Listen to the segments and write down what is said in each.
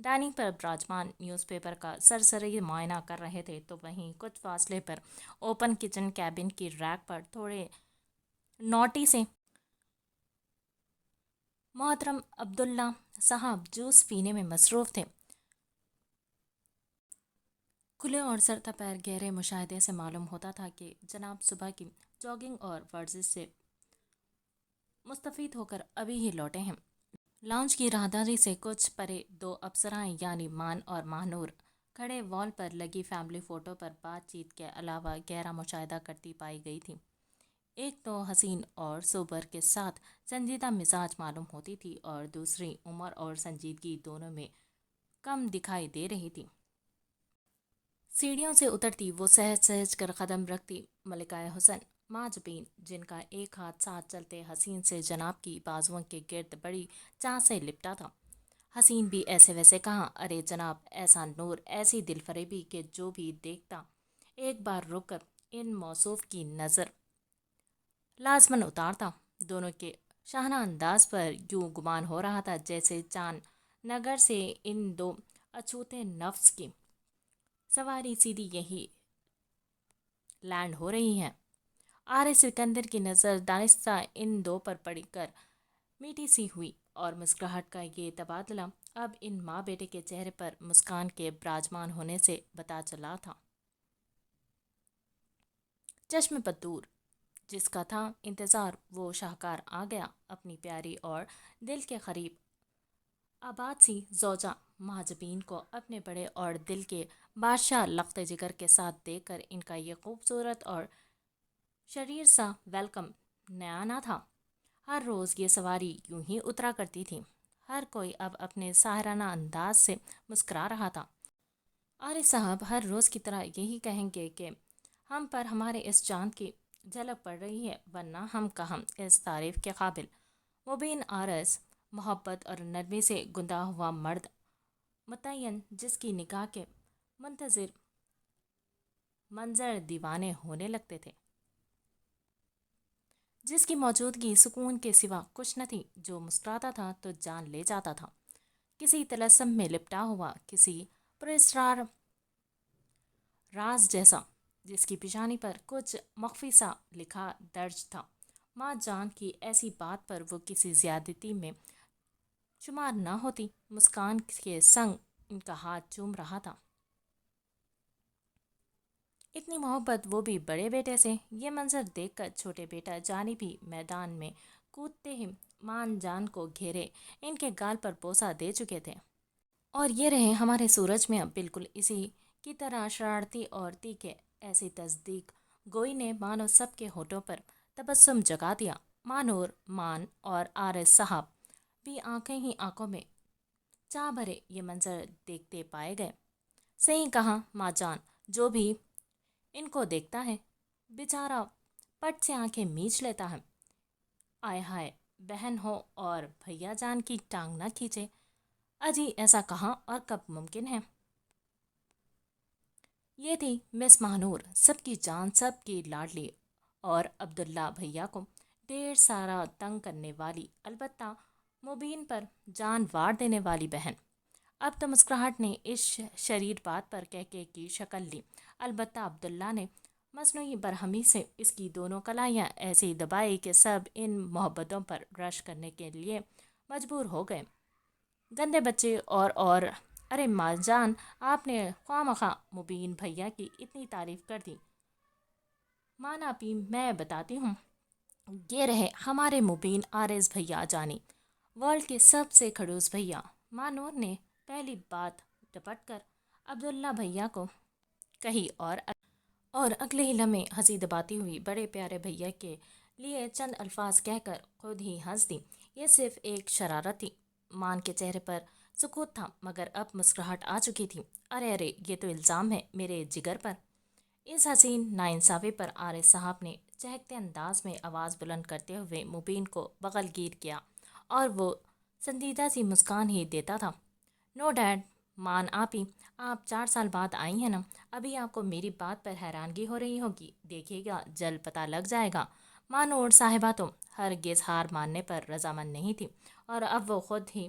Dining پر براجمان news paper کا سرسری معائنہ کر رہے تھے تو وہیں کچھ فاصلے پر اوپن کچن کیبن کی ریک پر تھوڑے نوٹی سے محترم عبداللہ صاحب جوس پینے میں مصروف تھے۔ کھلے اور سرتا پیر گہرے مشاہدے سے معلوم ہوتا تھا کہ جناب صبح کی جاگنگ اور ورزش سے مستفید ہو کر ابھی ہی لوٹے ہیں۔ لاؤنج کی راہداری سے کچھ پرے دو افسرائیں یعنی مان اور ماہنور کھڑے وال پر لگی فیملی فوٹو پر بات چیت کے علاوہ گہرا مشاہدہ کرتی پائی گئی تھی۔ ایک تو حسین اور سوبر کے ساتھ سنجیدہ مزاج معلوم ہوتی تھی اور دوسری عمر اور سنجیدگی دونوں میں کم دکھائی دے رہی تھی۔ سیڑھیوں سے اترتی وہ سہج سہج کر قدم رکھتی ملکہ حسن ماجبین، جن کا ایک ہاتھ ساتھ چلتے حسین سے جناب کی بازوؤں کے گرد بڑی چاہ سے لپٹا تھا۔ حسین بھی ایسے ویسے کہاں، ارے جناب، ایسا نور، ایسی دل فریبی کہ جو بھی دیکھتا ایک بار رک کر ان موصوف کی نظر لازماً اتارتا۔ دونوں کے شاہانہ انداز پر یوں گمان ہو رہا تھا جیسے چاند نگر سے ان دو اچھوتے نفس کی سواری سیدھی یہی لینڈ ہو رہی ہے۔ آر سکندر کی نظر دانستہ ان دو پر پڑ کر میٹھی سی ہوئی اور مسکراہٹ کا یہ تبادلہ اب ان ماں بیٹے کے چہرے پر مسکان کے براجمان ہونے سے پتہ چلا تھا۔ چشم بدور جس کا تھا انتظار وہ شاہکار آ گیا، اپنی پیاری اور دل کے قریب آباد سی زوجہ ماجبین کو اپنے بڑے اور دل کے بادشاہ لخت جگر کے ساتھ دیکھ کر ان کا یہ خوبصورت اور شریر سا ویلکم نیا نہ تھا۔ ہر روز یہ سواری یوں ہی اترا کرتی تھی۔ ہر کوئی اب اپنے ساحرانہ انداز سے مسکرا رہا تھا۔ آرے صاحب ہر روز کی طرح یہی کہیں گے کہ ہم پر ہمارے اس چاند کی جھلک پڑ رہی ہے، ورنہ ہم کہاں اس تعریف کے قابل۔ مبین آرس محبت اور نرمی سے گندا ہوا مرد متعین، جس کی نگاہ کے منتظر منظر دیوانے ہونے لگتے تھے، جس کی موجودگی سکون کے سوا کچھ نہ تھی، جو مسکراتا تھا تو جان لے جاتا تھا، کسی طلسم میں لپٹا ہوا، کسی پراسرار راز جیسا، جس کی پیشانی پر کچھ مخفی سا لکھا درج تھا۔ ماں جان کی ایسی بات پر وہ کسی زیادتی میں شمار نہ ہوتی۔ مسکان کے سنگ ان کا ہاتھ چوم رہا تھا۔ اتنی محبت وہ بھی بڑے بیٹے سے۔ یہ منظر دیکھ کر چھوٹے بیٹا جانی بھی میدان میں کودتے ہی مان جان کو گھیرے ان کے گال پر بوسہ دے چکے تھے۔ اور یہ رہے ہمارے سورج میں اب بالکل اسی کی طرح شرارتی اور تیکھے۔ ایسی تصدیق گوئی نے مانو سب کے ہونٹوں پر تبسم جگا دیا۔ مانور، مان اور آرس صاحب بھی آنکھیں ہی آنکھوں میں چاہ بھرے یہ منظر دیکھتے پائے گئے۔ صحیح کہا ماں جان، جو بھی ان کو دیکھتا ہے بیچارہ پٹ سے آنکھیں میچ لیتا ہے۔ آئے ہائے، بہن ہو اور بھیا جان کی ٹانگ نہ کھینچے، اجی ایسا کہاں اور کب ممکن ہے؟ یہ تھی مس ماہنور، سب کی جان، سب کی لاڈلی اور عبداللہ بھیا کو ڈھیر سارا تنگ کرنے والی، البتہ مبین پر جان وار دینے والی بہن۔ اب تو مسکراہٹ نے اس شریر بات پر کہکے کی شکل لی، البتہ عبداللہ نے مصنوعی برہمی سے اس کی دونوں کلائیاں ایسی دبائی کہ سب ان محبتوں پر رش کرنے کے لیے مجبور ہو گئے۔ گندے بچے اور ارے ماں جان، آپ نے خواہ مخواہ مبین بھیا کی اتنی تعریف کر دی۔ مانا پی میں بتاتی ہوں، یہ رہے ہمارے مبین آرز بھیا جانی، ورلڈ کے سب سے کھڑوس بھیا۔ مانور نے پہلی بات ڈپٹ کر عبداللہ بھیا کو کہی اور اگلے ہی لمحے ہنسی دباتی ہوئی بڑے پیارے بھیا کے لیے چند الفاظ کہہ کر خود ہی ہنس دی۔ یہ صرف ایک شرارت تھی۔ مان کے چہرے پر سکوت تھا، مگر اب مسکراہٹ آ چکی تھی۔ ارے ارے، یہ تو الزام ہے میرے جگر پر۔ اس حسین ناانصافی پر آرس صاحب نے چہکتے انداز میں آواز بلند کرتے ہوئے مبین کو بغل گیر کیا اور وہ سنجیدہ سی مسکان ہی دیتا تھا۔ نو ڈیڈ، مان آپی، آپ 4 سال بعد آئی ہیں نا، ابھی آپ کو میری بات پر حیرانگی ہو رہی ہوگی، دیکھیے گا جلد پتہ لگ جائے گا۔ مانور صاحبہ تو ہرگز ہار ماننے پر رضامند نہیں تھی اور اب وہ خود ہی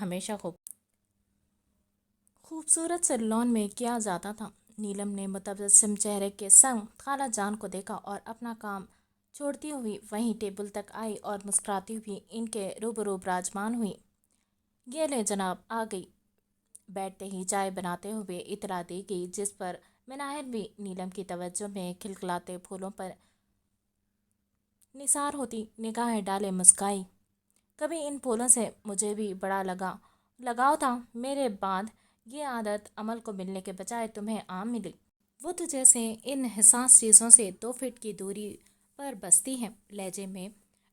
ہمیشہ خوبصورت سے لان میں کیا جاتا تھا۔ نیلم نے متبسم چہرے کے سنگ خالہ جان کو دیکھا اور اپنا کام چھوڑتی ہوئی وہیں ٹیبل تک آئی اور مسکراتی ہوئی ان کے روبرو براجمان ہوئی۔ یہ لے جناب آ گئی۔ بیٹھتے ہی چائے بناتے ہوئے اطلاع دی گئی، جس پر مناہل بھی نیلم کی توجہ میں کھلکھلاتے پھولوں پر نثار ہوتی نگاہیں ڈالے مسکائی۔ کبھی ان پھولوں سے مجھے بھی بڑا لگاؤ تھا، میرے بعد یہ عادت عمل کو ملنے کے بجائے تمہیں عام ملی۔ وہ تو جیسے ان حساس چیزوں سے 2 فٹ کی دوری پر بستی ہے۔ لہجے میں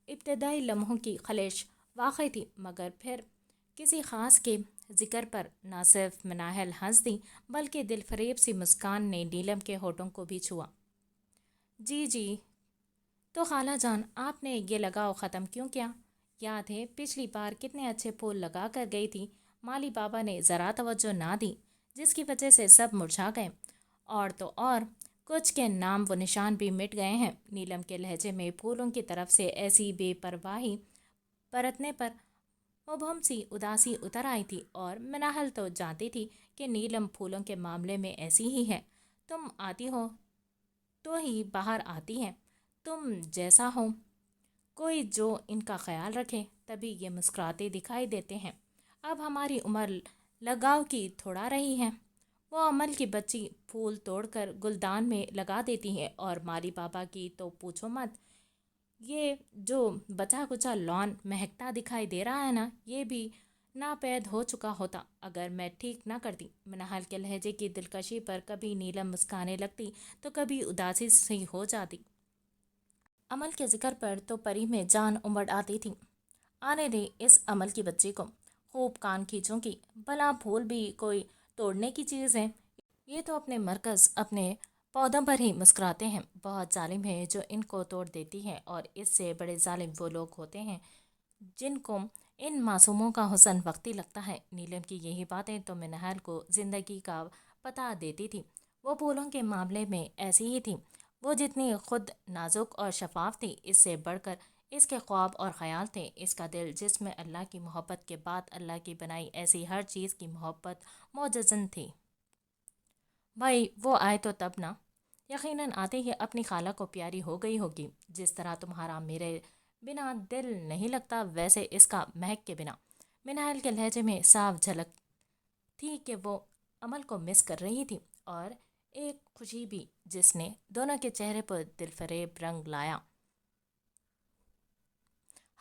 ابتدائی لمحوں کی خلش واقع تھی، مگر پھر کسی خاص کے ذکر پر نہ صرف مناہل ہنس دی بلکہ دل فریب سی مسکان نے نیلم کے ہونٹوں کو بھی چھوا۔ جی جی، تو خالہ جان آپ نے یہ لگاؤ ختم کیوں کیا؟ یاد ہے پچھلی بار کتنے اچھے پھول لگا کر گئی تھی؟ مالی بابا نے ذرا توجہ نہ دی، جس کی وجہ سے سب مرجھا گئے، اور تو اور کچھ کے نام و نشان بھی مٹ گئے ہیں۔ نیلم کے لہجے میں پھولوں کی طرف سے ایسی بے پرواہی برتنے پر مبہم سی اداسی اتر آئی تھی، اور مناہل تو جانتی تھی کہ نیلم پھولوں کے معاملے میں ایسی ہی ہے۔ تم آتی ہو تو ہی باہر آتی ہے، تم جیسا ہو کوئی جو ان کا خیال رکھے، تبھی یہ مسکراتے دکھائی دیتے ہیں۔ اب ہماری عمر لگاؤ کی تھوڑا رہی ہے۔ وہ عمل کی بچی پھول توڑ کر گلدان میں لگا دیتی ہے، اور مالی بابا کی تو پوچھو مت۔ یہ جو بچا کچا لان مہکتا دکھائی دے رہا ہے نا، یہ بھی ناپید ہو چکا ہوتا اگر میں ٹھیک نہ کرتی۔ مناہل کے لہجے کی دلکشی پر کبھی نیلم مسکانے لگتی تو کبھی اداسی سی ہو جاتی۔ عمل کے ذکر پر تو پری میں جان امڑ آتی تھی۔ آنے دے اس عمل کی بچی کو، خوب کان کھینچوں گی۔ بھلا پھول بھی کوئی توڑنے کی چیز ہے؟ یہ تو اپنے مرکز، اپنے پودوں پر ہی مسکراتے ہیں۔ بہت ظالم ہے جو ان کو توڑ دیتی ہے، اور اس سے بڑے ظالم وہ لوگ ہوتے ہیں جن کو ان معصوموں کا حسن وقتی لگتا ہے۔ نیلم کی یہی باتیں تو مناہل کو زندگی کا پتہ دیتی تھی۔ وہ پھولوں کے معاملے میں ایسی ہی تھی۔ وہ جتنی خود نازک اور شفاف تھی، اس سے بڑھ کر اس کے خواب اور خیال تھے۔ اس کا دل، جس میں اللہ کی محبت کے بعد اللہ کی بنائی ایسی ہر چیز کی محبت موجزن تھی۔ بھائی وہ آئے تو تب نہ، یقیناً آتے ہی اپنی خالہ کو پیاری ہو گئی ہوگی۔ جس طرح تمہارا میرے بنا دل نہیں لگتا، ویسے اس کا مہک کے بنا۔ مناہل کے لہجے میں صاف جھلک تھی کہ وہ عمل کو مس کر رہی تھی، اور ایک خوشی بھی جس نے دونوں کے چہرے پر دل فریب رنگ لایا۔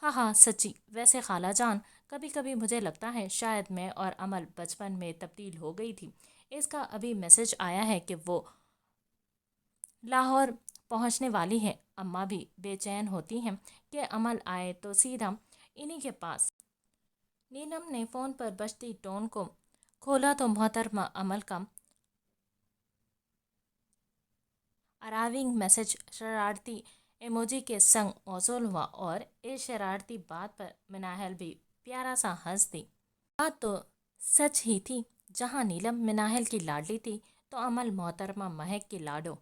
ہاں ہاں سچی، ویسے خالہ جان، کبھی کبھی مجھے لگتا ہے شاید میں اور عمل بچپن میں تبدیل ہو گئی تھی۔ اس کا ابھی میسج آیا ہے کہ وہ لاہور پہنچنے والی ہے۔ اماں بھی بے چین ہوتی ہیں کہ عمل آئے تو سیدھا انہی کے پاس۔ نیلم نے فون پر بجتی ٹون کو کھولا تو محترمہ عمل کا اراونگ میسج شرارتی ایموجی کے سنگ موصول ہوا، اور اس شرارتی بات پر مناہل بھی پیارا سا ہنس دی۔ بات تو سچ ہی تھی، جہاں نیلم مناہل کی لاڈلی تھی تو عمل محترمہ مہک کی لاڈو۔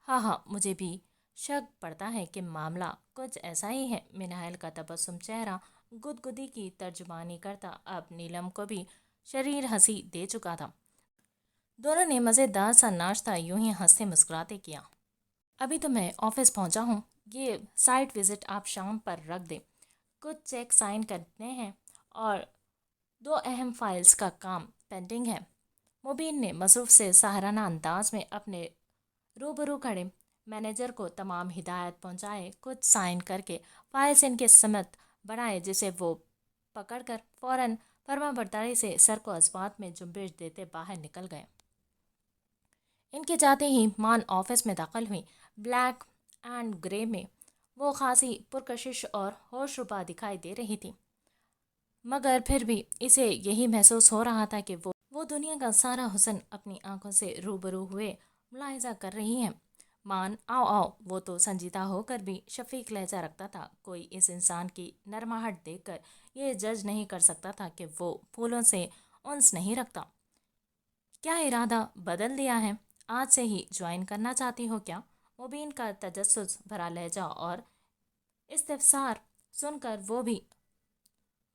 ہاں ہاں، مجھے بھی شک پڑتا ہے کہ معاملہ کچھ ایسا ہی ہے۔ مناہل کا تبسم چہرہ گدگدی کی ترجمانی کرتا اب نیلم کو بھی شریر ہنسی دے چکا تھا۔ دونوں نے مزیدار سا ناشتہ یوں ہی ہنستے مسکراتے کیا۔ ابھی تو میں آفس پہنچا ہوں، یہ سائٹ وزٹ آپ شام پر رکھ دیں۔ کچھ چیک سائن کرنے ہیں اور 2 اہم فائلز کا کام پینڈنگ ہے۔ مبین نے مصروف سے ساہرانہ انداز میں اپنے روبرو کھڑے مینیجر کو تمام ہدایات پہنچائے۔ کچھ سائن کر کے فائلز ان کے سمت بڑھائے، جسے وہ پکڑ کر فوراً فرما برداری سے سر کو اسبات میں جنبش دیتے باہر نکل گئے۔ ان کے جاتے ہی مان آفس میں داخل ہوئی۔ بلیک اینڈ گرے میں وہ خاصی پرکشش اور ہوش ربا دکھائی دے رہی تھی، مگر پھر بھی اسے یہی محسوس ہو رہا تھا کہ وہ دنیا کا سارا حسن اپنی آنکھوں سے روبرو ہوئے ملاحظہ کر رہی ہے۔ مان آؤ آؤ، وہ تو سنجیدہ ہو کر بھی شفیق لہجہ رکھتا تھا۔ کوئی اس انسان کی نرماہٹ دیکھ کر یہ جج نہیں کر سکتا تھا کہ وہ پھولوں سے انس نہیں رکھتا۔ کیا ارادہ بدل دیا ہے؟ آج سے ہی جوائن کرنا چاہتی ہو کیا؟ مبین کا تجسس بھرا لہجہ اور استفسار سن کر وہ بھی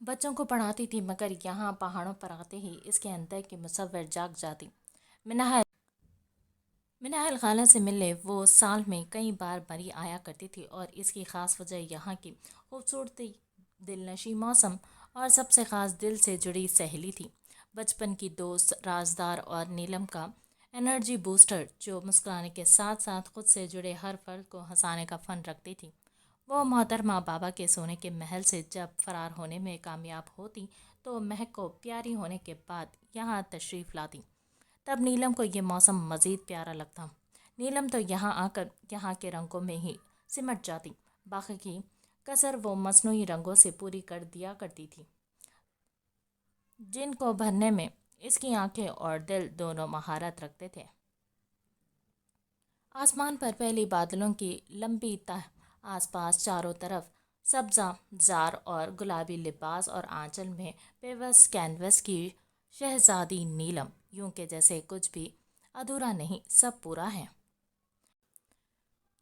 بچوں کو پڑھاتی تھی مگر یہاں پہاڑوں پر آتے ہی اس کے اندر کی مصور جاگ جاتی۔ منہل خالہ سے ملنے وہ سال میں کئی بار مری آیا کرتی تھی اور اس کی خاص وجہ یہاں کی خوبصورتی، دلنشیں موسم اور سب سے خاص دل سے جڑی سہیلی تھی، بچپن کی دوست، رازدار اور نیلم کا انرجی بوسٹر جو مسکرانے کے ساتھ ساتھ خود سے جڑے ہر فرد کو ہنسانے کا فن رکھتی تھی۔ وہ محترمہ بابا کے سونے کے محل سے جب فرار ہونے میں کامیاب ہوتی تو مہک کو پیاری ہونے کے بعد یہاں تشریف لاتی۔ تب نیلم کو یہ موسم مزید پیارا لگتا۔ نیلم تو یہاں آ کر یہاں کے رنگوں میں ہی سمٹ جاتی، باقی کی کسر وہ مصنوعی رنگوں سے پوری کر دیا کرتی تھی، جن کو بھرنے میں اس کی آنکھیں اور دل دونوں مہارت رکھتے تھے۔ آسمان پر پہلی بادلوں کی لمبی تہ، آس پاس چاروں طرف سبزہ زار اور گلابی لباس اور آنچل میں پیوست کینوس کی شہزادی نیلم، یوں کہ جیسے کچھ بھی ادھورا نہیں، سب پورا ہے۔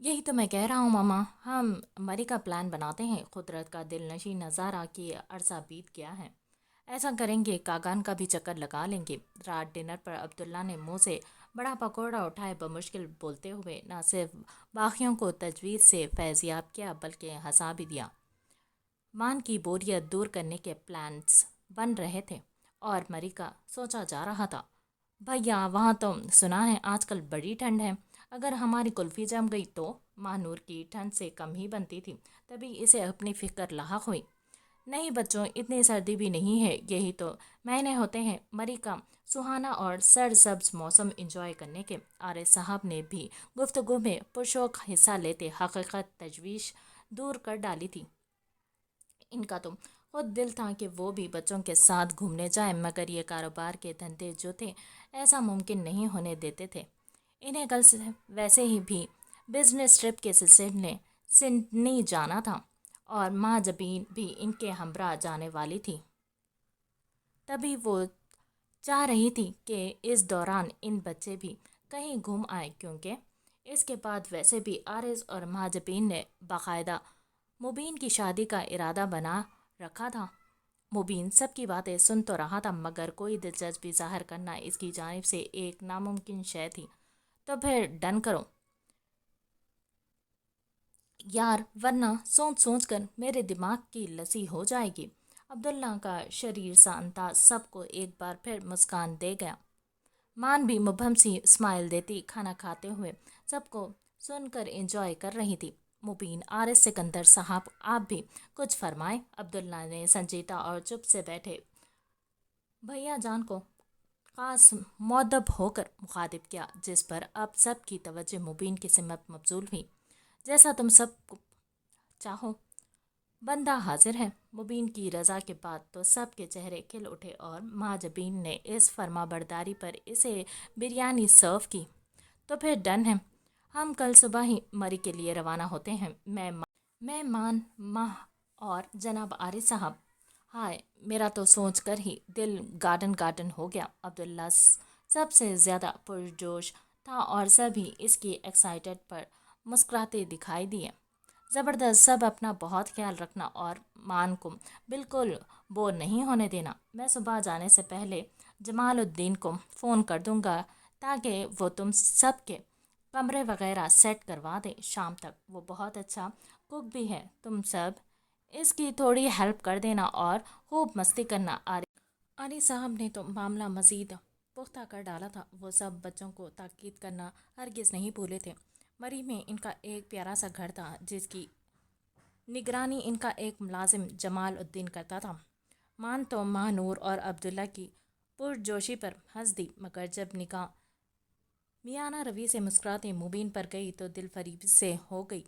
یہی تو میں کہہ رہا ہوں ماما، ہم مری کا پلان بناتے ہیں، قدرت کا دل نشیں نظارہ کی عرصہ بیت گیا ہے، ایسا کریں گے، کاگان کا بھی چکر لگا لیں گے۔ رات ڈنر پر عبداللہ نے منہ سے بڑا پکوڑا اٹھائے بمشکل بولتے ہوئے نہ صرف باقیوں کو تجویز سے فیضیاب کیا بلکہ ہنسا بھی دیا۔ مان کی بوریت دور کرنے کے پلانز بن رہے تھے اور مری کا سوچا جا رہا تھا۔ بھیا وہاں تو سنا ہے آج کل بڑی ٹھنڈ ہے، اگر ہماری کلفی جم گئی تو؟ ماہ نور کی ٹھنڈ سے کم ہی بنتی تھی، تبھی اسے اپنی فکر لاحق ہوئی۔ نہیں بچوں، اتنی سردی بھی نہیں ہے، یہی تو مہینے ہوتے ہیں مری کا سہانا اور سرسبز موسم انجوائے کرنے کے۔ عارض صاحب نے بھی گفتگو میں پرشوق حصہ لیتے حقیقت تجویز دور کر ڈالی تھی۔ ان کا تو خود دل تھا کہ وہ بھی بچوں کے ساتھ گھومنے جائیں، مگر یہ کاروبار کے دھندے جو تھے ایسا ممکن نہیں ہونے دیتے تھے۔ انہیں کل سے ویسے ہی بھی بزنس ٹرپ کے سلسلے میں سڈنی جانا تھا اور ماں جبین بھی ان کے ہمراہ جانے والی تھی۔ تبھی وہ چاہ رہی تھی کہ اس دوران ان بچے بھی کہیں گھوم آئیں، کیونکہ اس کے بعد ویسے بھی عارض اور ماں جبین نے باقاعدہ مبین کی شادی کا ارادہ بنا رکھا تھا۔ مبین سب کی باتیں سن تو رہا تھا مگر کوئی دلچسپی ظاہر کرنا اس کی جانب سے ایک ناممکن شے تھی۔ تو پھر ڈن کرو یار، ورنہ سوچ سوچ کر میرے دماغ کی لسی ہو جائے گی۔ عبداللہ کا شریر سا انداز سب کو ایک بار پھر مسکان دے گیا۔ مان بھی مبہم سی اسمائل دیتی کھانا کھاتے ہوئے سب کو سن کر انجوائے کر رہی تھی۔ مبین، عارض سکندر صاحب آپ بھی کچھ فرمائیں۔ عبداللہ نے سنجیدہ اور چپ سے بیٹھے بھیا جان کو خاص مؤدب ہو کر مخاطب کیا، جس پر اب سب کی توجہ مبین کی سمت مبذول ہوئی۔ جیسا تم سب چاہو، بندہ حاضر ہے۔ مبین کی رضا کے بعد تو سب کے چہرے کھل اٹھے اور ماں جبین نے اس فرما برداری پر اسے بریانی سرو کی۔ تو پھر ڈن ہے، ہم کل صبح ہی مری کے لیے روانہ ہوتے ہیں۔ میں مان، ماہ اور جناب عارض صاحب۔ ہائے، میرا تو سوچ کر ہی دل گارڈن گارڈن ہو گیا۔ عبداللہ سب سے زیادہ پرجوش تھا اور سبھی اس کی ایکسائٹڈ پر مسکراتے دکھائی دیے۔ زبردست، سب اپنا بہت خیال رکھنا اور مان کو بالکل بور نہیں ہونے دینا۔ میں صبح جانے سے پہلے جمال الدین کو فون کر دوں گا تاکہ وہ تم سب کے کمرے وغیرہ سیٹ کروا دے۔ شام تک وہ بہت اچھا کک بھی ہے، تم سب اس کی تھوڑی ہیلپ کر دینا اور خوب مستی کرنا۔ عارض صاحب نے تو معاملہ مزید پختہ کر ڈالا تھا، وہ سب بچوں کو تاکید کرنا ہرگز نہیں بھولے تھے۔ مری میں ان کا ایک پیارا سا گھر تھا جس کی نگرانی ان کا ایک ملازم جمال الدین کرتا تھا۔ مان تو ماہ نور اور عبداللہ کی پرجوشی پر ہنس دی، مگر جب نگاہ میانہ روی سے مسکراتی مبین پر گئی تو دل فریب سے ہو گئی۔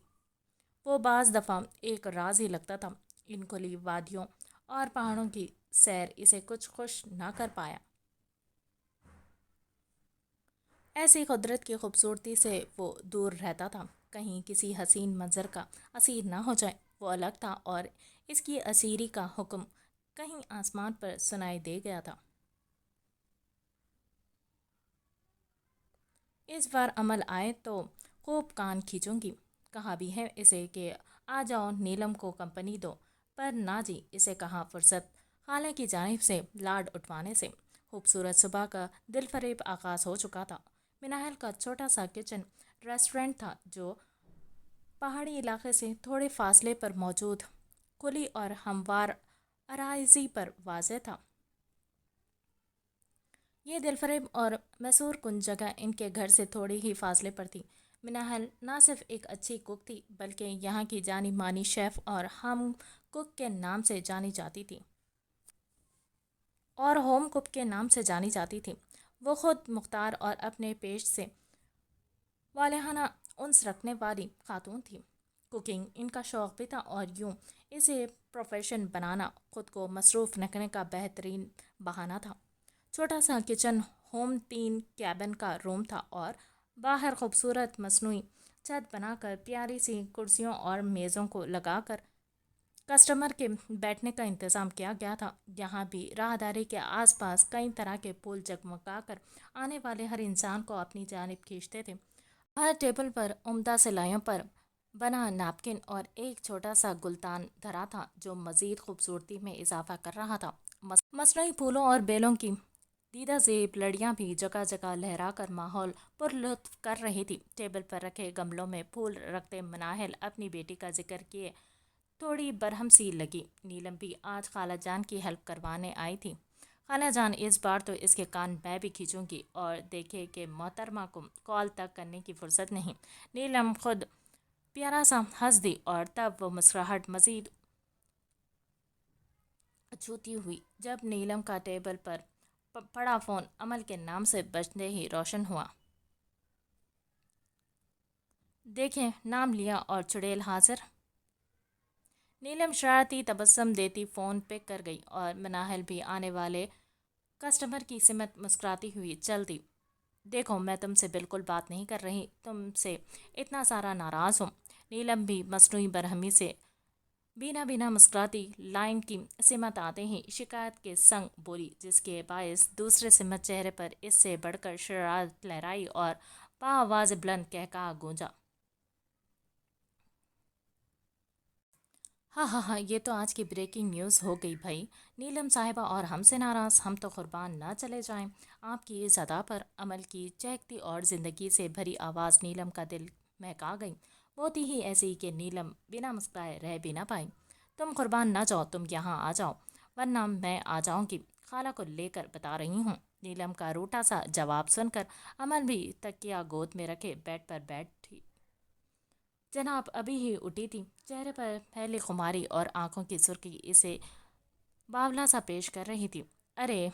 وہ بعض دفعہ ایک راز ہی لگتا تھا، ان کھلی وادیوں اور پہاڑوں کی سیر اسے کچھ خوش نہ کر پایا۔ ایسی قدرت کی خوبصورتی سے وہ دور رہتا تھا، کہیں کسی حسین منظر کا اسیر نہ ہو جائے۔ وہ الگ تھا اور اس کی اسیری کا حکم کہیں آسمان پر سنائی دے گیا تھا۔ اس بار عمل آئے تو خوب کان کھینچوں گی۔ کہا بھی ہے اسے کہ آ جاؤ نیلم کو کمپنی دو، پر نہ جی، اسے کہاں فرصت خالہ کی جانب سے لاڈ اٹھوانے سے خوبصورت صبح کا دل فریب آغاز ہو چکا تھا۔ مناہل کا چھوٹا سا کچن ریسٹورنٹ تھا جو پہاڑی علاقے سے تھوڑے فاصلے پر موجود کھلی اور ہموار اراضی پر واضح تھا۔ یہ دل فریب اور مسحور کن جگہ ان کے گھر سے تھوڑے ہی فاصلے پر تھی۔ مناہل نہ صرف ایک اچھی کک تھی بلکہ یہاں کی جانی مانی شیف اور ہوم کک کے نام سے جانی جاتی تھی۔ وہ خود مختار اور اپنے پیش سے والہانہ انس رکھنے والی خاتون تھی۔ کوکنگ ان کا شوق بھی تھا اور یوں اسے پروفیشن بنانا خود کو مصروف رکھنے کا بہترین بہانہ تھا۔ چھوٹا سا کچن ہوم 3 کیبن کا روم تھا اور باہر خوبصورت مصنوعی چھت بنا کر پیاری سی کرسیوں اور میزوں کو لگا کر کسٹمر کے بیٹھنے کا انتظام کیا گیا تھا۔ یہاں بھی راہداری کے آس پاس کئی طرح کے پھول جگمگا کر آنے والے ہر انسان کو اپنی جانب کھینچتے تھے۔ ہر ٹیبل پر عمدہ سلائیوں پر بنا نیپکن اور ایک چھوٹا سا گلدان دھرا تھا جو مزید خوبصورتی میں اضافہ کر رہا تھا۔ مصنوعی پھولوں اور بیلوں کی دیدہ زیب لڑیاں بھی جگہ جگہ لہرا کر ماحول پر لطف کر رہی تھی۔ ٹیبل پر رکھے گملوں میں پھول رکھتے مناہل اپنی بیٹی کا ذکر کیے تھوڑی برہم سی لگی۔ نیلم بھی آج خالہ جان کی ہیلپ کروانے آئی تھی۔ خالہ جان اس بار تو اس کے کان میں بھی کھینچوں گی، اور دیکھے کہ محترمہ کو کال تک کرنے کی فرصت نہیں۔ نیلم خود پیارا سا ہنس دی اور تب وہ مسکراہٹ مزید اچھوتی ہوئی جب نیلم کا ٹیبل پر پڑا فون امل کے نام سے بجتے ہی روشن ہوا۔ دیکھیں نام لیا اور چڑیل حاضر۔ نیلم شرارتی تبسم دیتی فون پک کر گئی اور مناہل بھی آنے والے کسٹمر کی سمت مسکراتی ہوئی چل دی۔ دیکھو میں تم سے بالکل بات نہیں کر رہی، تم سے اتنا سارا ناراض ہوں۔ نیلم بھی مصنوعی برہمی سے بینا مسکراتی لائن کی سمت آتے ہی شکایت کے سنگ بولی، جس کے باعث دوسرے سمت چہرے پر اس سے بڑھ کر شرارت لہرائی اور بآواز بلند قہقہہ گونجا۔ ہاں یہ تو آج کی بریکنگ نیوز ہو گئی بھائی، نیلم صاحبہ اور ہم سے ناراض، ہم تو قربان نہ چلے جائیں آپ کی اس ادا پر۔ عمل کی چہکتی اور زندگی سے بھری آواز نیلم کا دل مہکا گئی۔ وہ تھی ہی ایسی کہ نیلم بنا مسکرائے رہ بھی نہ پائی۔ تم قربان نہ جاؤ، تم یہاں آ جاؤ ورنہ میں آ جاؤں گی، خالہ کو لے کر بتا رہی ہوں۔ نیلم کا روٹا سا جواب سن کر عمل بھی تکیہ گود میں رکھے بیڈ پر بیٹھی جناب ابھی ہی اٹھی تھی۔ چہرے پر پھیلی خماری اور آنکھوں کی سرخی اسے باولا سا پیش کر رہی تھی۔ ارے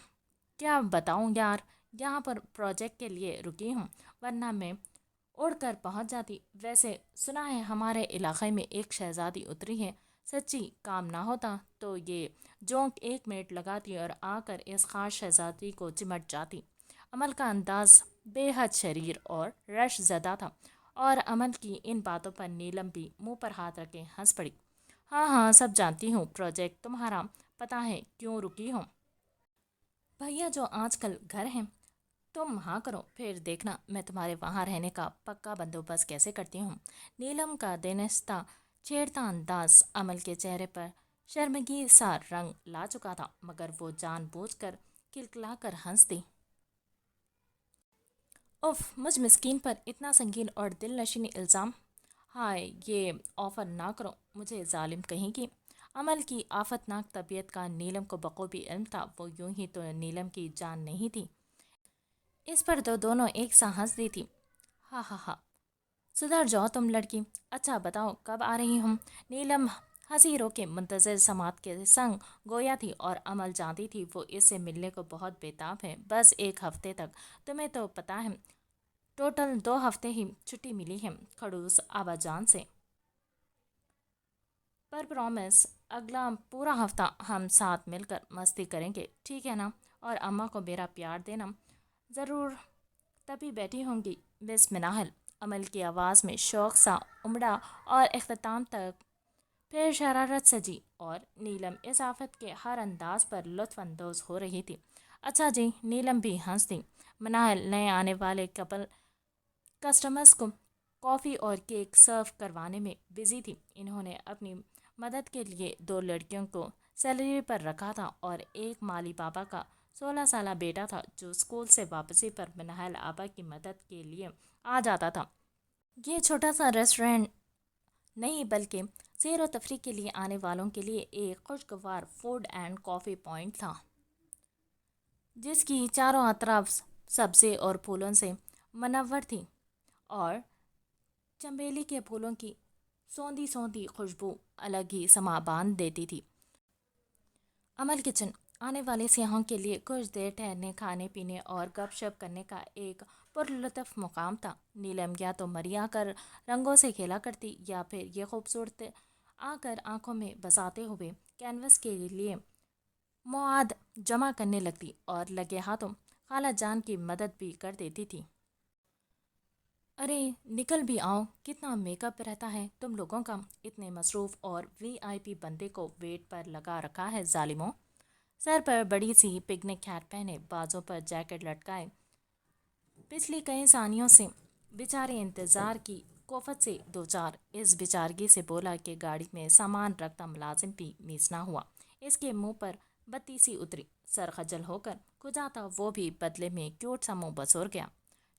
کیا بتاؤں یار، یہاں پر پروجیکٹ کے لیے رکی ہوں، ورنہ میں اڑ کر پہنچ جاتی۔ ویسے سنا ہے ہمارے علاقے میں ایک شہزادی اتری ہے، سچی کام نہ ہوتا تو یہ جونک 1 منٹ لگاتی اور آ کر اس خاص شہزادی کو چمٹ جاتی۔ عمل کا انداز بے حد شریر اور رش زدہ تھا اور عمل کی ان باتوں پر نیلم بھی منہ پر ہاتھ رکھے ہنس پڑی۔ ہاں سب جانتی ہوں، پروجیکٹ تمہارا پتہ ہے کیوں رکی ہوں؟ بھیا جو آج کل گھر ہیں، تم ہاں کرو پھر دیکھنا میں تمہارے وہاں رہنے کا پکا بندوبست کیسے کرتی ہوں۔ نیلم کا دینستہ چھیڑتا انداز عمل کے چہرے پر شرمگی سا رنگ لا چکا تھا، مگر وہ جان بوجھ کر کھلکھلا کر ہنس دی۔ اف مجھ مسکین پر اتنا سنگین اور دل نشین الزام، ہائے یہ آفر نہ کرو مجھے ظالم کہیں کی۔ عمل کی آفتناک طبیعت کا نیلم کو بخوبی علم تھا، وہ یوں ہی تو نیلم کی جان نہیں تھی۔ اس پر تو دونوں ایک سا ہنس دی تھی۔ ہاں سدھر جاؤ تم لڑکی، اچھا بتاؤ کب آ رہی ہوں؟ نیلم ہنسی رو کے منتظر سماعت کے سنگ گویا تھی اور عمل جانتی تھی وہ اس سے ملنے کو بہت بےتاب ہے، بس 1 ہفتے تک۔ تمہیں تو پتہ ہے ٹوٹل 2 ہفتے ہی چھٹی ملی ہے کھڑوس آبا جان سے، پر پرومس اگلا پورا ہفتہ ہم ساتھ مل کر مستی کریں گے، ٹھیک ہے نا؟ اور اماں کو میرا پیار دینا۔ ضرور تبھی بیٹھی ہوں گی مس مناہل۔ عمل کی آواز میں شوق سا امڑا اور اختتام تک پھر شرارت سجی اور نیلم اس آفت کے ہر انداز پر لطف اندوز ہو رہی تھی۔ اچھا جی، نیلم بھی ہنس دی۔ مناہل نئے آنے والے کسٹمرز کو کافی اور کیک سرو کروانے میں بزی تھی۔ انہوں نے اپنی مدد کے لیے 2 لڑکیوں کو سیلری پر رکھا تھا اور ایک مالی پاپا کا 16 سالہ بیٹا تھا جو اسکول سے واپسی پر بنحال آبا کی مدد کے لیے آ جاتا تھا۔ یہ چھوٹا سا ریسٹورینٹ نہیں بلکہ سیر و تفریح کے لیے آنے والوں کے لیے ایک خوشگوار فوڈ اینڈ کافی پوائنٹ تھا، جس کی چاروں اطراف سبزے اور پھولوں سے منور تھی اور چنبیلی کے پھولوں کی سوندھی سوندھی خوشبو الگ ہی سما باندھ دیتی تھی۔ عمل کچن آنے والے سیاحوں کے لیے کچھ دیر ٹھہرنے، کھانے پینے اور گپ شپ کرنے کا ایک پرلطف مقام تھا۔ نیلم یا تو مریا کر رنگوں سے کھیلا کرتی یا پھر یہ خوبصورت آ کر آنکھوں میں بساتے ہوئے کینوس کے لیے مواد جمع کرنے لگتی اور لگے ہاتھوں خالہ جان کی مدد بھی کر دیتی تھی۔ ارے نکل بھی آؤ، کتنا میک اپ رہتا ہے تم لوگوں کا، اتنے مصروف اور وی آئی پی بندے کو ویٹ پر لگا رکھا ہے ظالموں۔ سر پر بڑی سی پکنک ہیٹ پہنے، بازوں پر جیکٹ لٹکائے، پچھلی کئی ثانیوں سے بیچارے انتظار کی کوفت سے دوچار، اس بیچارگی سے بولا کہ گاڑی میں سامان رکھتا ملازم بھی میسنا ہوا۔ اس کے منہ پر بتی سی اتری، سر خجل ہو کر کھجاتا وہ بھی بدلے میں کیوٹ سا منہ بسور گیا۔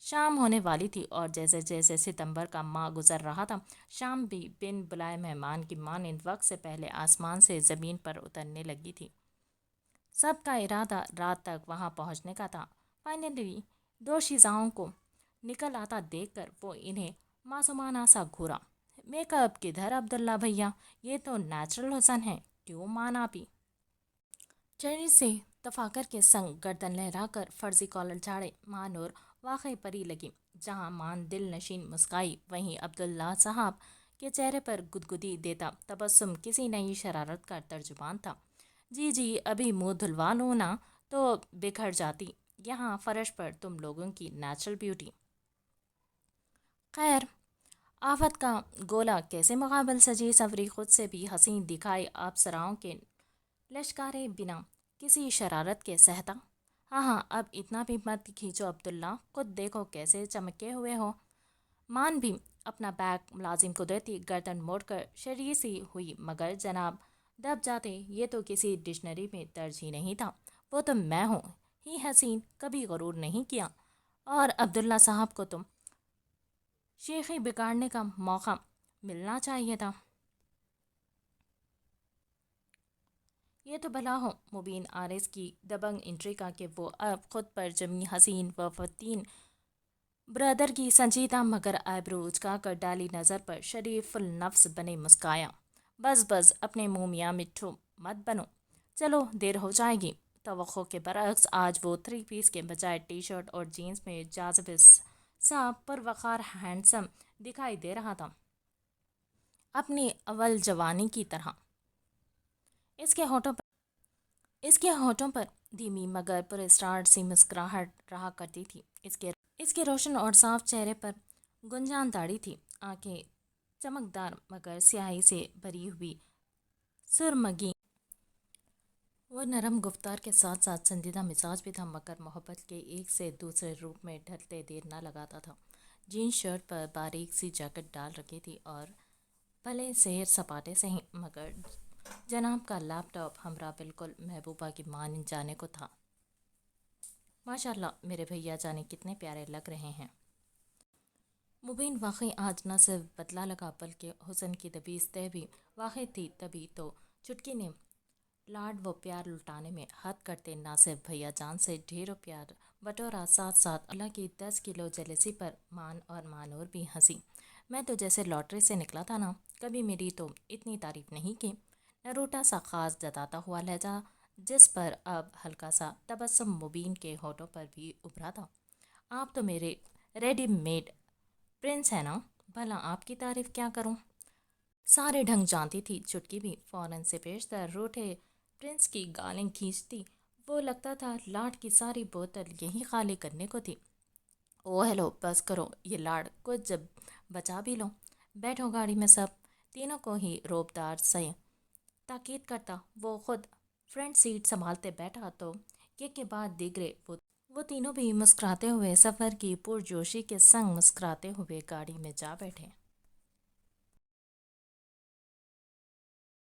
شام ہونے والی تھی اور جیسے جیسے ستمبر کا ماہ گزر رہا تھا، شام بھی بن بلائے مہمان کی مانند وقت سے پہلے آسمان سے زمین پر اترنے لگی تھی۔ سب کا ارادہ رات تک وہاں پہنچنے کا تھا۔ فائنلی دو شیزاؤں کو نکل آتا دیکھ کر وہ انہیں معصومانہ سا گھورا۔ میک اپ کدھر عبداللہ بھیا، یہ تو نیچرل حسن ہے، کیوں مانا بھی؟ چہرے سے تفاکر کے سنگ گردن لہرا کر فرضی کالر جھاڑے ماں نور واقعی پری لگی۔ جہاں مان دل نشین مسکائی، وہیں عبداللہ صاحب کے چہرے پر گدگدی دیتا تبسم کسی نئی شرارت کا ترجمان تھا۔ جی جی ابھی منہ دھلوا لوں نا تو بکھر جاتی یہاں فرش پر تم لوگوں کی نیچرل بیوٹی۔ خیر آفت کا گولہ کیسے مقابل سجی سوری خود سے بھی حسین دکھائی اپسراؤں کے لشکارے بنا کسی شرارت کے سہتا۔ ہاں ہاں اب اتنا بھی مت کھینچو عبداللہ، خود دیکھو کیسے چمکے ہوئے ہو۔ مان بھی اپنا بیگ ملازم کو دیتی گردن موڑ کر شریر سی ہوئی، مگر جناب دب جاتے، یہ تو کسی ڈکشنری میں درج ہی نہیں تھا۔ وہ تو میں ہوں ہی حسین، کبھی غرور نہیں کیا، اور عبداللہ صاحب کو تم شیخی بگاڑنے کا موقع ملنا چاہیے تھا۔ یہ تو بھلا ہو مبین عارض کی دبنگ انٹری کا کہ وہ اب خود پر جمی حسین و فتین برادر کی سنجیدہ مگر آئبرو اچکا کر ڈالی نظر پر شریف النفس بنے مسکایا۔ بس بس اپنے منہ میاں مٹھو مت بنو، چلو دیر ہو جائے گی۔ توقع کے برعکس آج وہ 3 پیس کے بجائے ٹی شرٹ اور جینز میں جاذب سا پروقار ہینڈسم دکھائی دے رہا تھا، اپنی اول جوانی کی طرح۔ اس کے ہونٹوں پر دھیمی مگر پراسرار سی مسکراہٹ رہا کرتی تھی۔ اس کے روشن اور صاف چہرے پر گنجان داڑھی تھی، آنکھیں چمکدار مگر سیاہی سے بھری ہوئی سرمگی۔ وہ نرم گفتار کے ساتھ ساتھ سنجیدہ مزاج بھی تھا، مگر محبت کے ایک سے دوسرے روپ میں ڈھلتے دیر نہ لگاتا تھا۔ جینز شرٹ پر باریک سی جیکٹ ڈال رکھی تھی اور بھلے سیر سپاٹے سے ہی، مگر جناب کا لیپ ٹاپ ہمراہ بالکل محبوبہ کی مانند جانے کو تھا۔ ماشاءاللہ میرے بھیا جانے کتنے پیارے لگ رہے ہیں۔ مبین واقعی آج نہ صرف بدلہ لگا بلکہ حسن کی دبیس طے بھی واقع تھی، تبھی تو چٹکی نے لاڈ و پیار لٹانے میں حد کرتے نہ صرف بھیا جان سے ڈھیروں پیار بٹورا، ساتھ ساتھ اللہ کی 10 کلو جیلسی پر مان اور مانور بھی ہنسی۔ میں تو جیسے لاٹری سے نکلا تھا نا، کبھی میری تو اتنی تعریف نہیں کی۔ نروٹا سا خاص جتاتا ہوا لہجہ جس پر اب ہلکا سا تبسم مبین کے ہونٹوں پر بھی ابھرا تھا۔ آپ تو میرے ریڈی میڈ پرنس ہیں نا، بھلا آپ کی تعریف کیا کروں؟ سارے ڈھنگ جانتی تھی چٹکی بھی، فوراً سے پیشتر روٹھے پرنس کی گالیں کھینچتی۔ وہ لگتا تھا لاڈ کی ساری بوتل یہی خالی کرنے کو تھی۔ او ہیلو بس کرو یہ لاڈ، کچھ جب بچا بھی لو۔ بیٹھو گاڑی میں سب، تینوں کو ہی روبدار سے تاکید کرتا وہ خود فرنٹ سیٹ سنبھالتے بیٹھا تو ایک کے بعد دیگرے وہ تینوں بھی مسکراتے ہوئے سفر کی پرجوشی کے سنگ مسکراتے ہوئے گاڑی میں جا بیٹھے۔